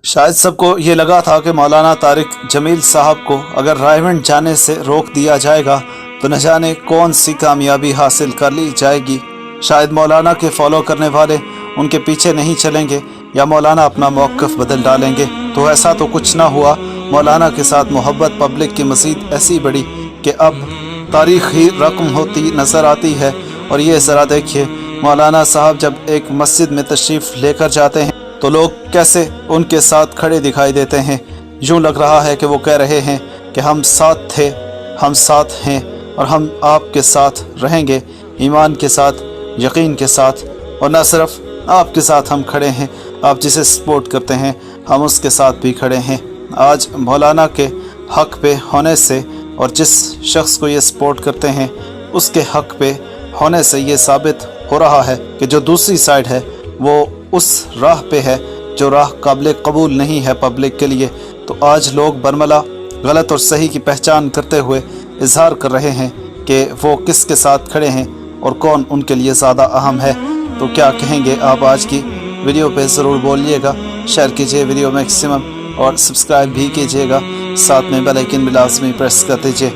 शायद सबको ये लगा था कि मौलाना तारिक जमील साहब को अगर रायवंड जाने से रोक दिया जाएगा तो न जाने कौन सी कामयाबी हासिल कर ली जाएगी। शायद मौलाना के फॉलो करने वाले उनके पीछे नहीं चलेंगे या मौलाना अपना मौक़िफ़ बदल डालेंगे। तो ऐसा तो कुछ ना हुआ। मौलाना के साथ मोहब्बत पब्लिक की मज़ीद ऐसी बढ़ी कि अब तारीख़ी रकम होती नज़र आती है। और ये ज़रा देखिए, मौलाना साहब जब एक मस्जिद में तशरीफ़ लेकर जाते हैं तो लोग कैसे उनके साथ खड़े दिखाई देते हैं। यूँ लग रहा है कि वो कह रहे हैं कि हम साथ थे, हम साथ हैं और हम आपके साथ रहेंगे, ईमान के साथ, यकीन के साथ। और न सिर्फ आपके साथ हम खड़े हैं, आप जिसे सपोर्ट करते हैं हम उसके साथ भी खड़े हैं। आज मौलाना के हक़ पे होने से और जिस शख्स को ये सपोर्ट करते हैं उसके हक़ पे होने से ये साबित हो रहा है कि जो दूसरी साइड है वो उस राह पे है जो राह काबिल कबूल नहीं है पब्लिक के लिए। तो आज लोग बरमला गलत और सही की पहचान करते हुए इजहार कर रहे हैं कि वो किसके साथ खड़े हैं और कौन उनके लिए ज़्यादा अहम है। तो क्या कहेंगे आप आज की वीडियो पे ज़रूर बोलिएगा, शेयर कीजिए वीडियो मैक्सिमम और सब्सक्राइब भी कीजिएगा, साथ में बेल आइकन भी लाजमी प्रेस कर दीजिए।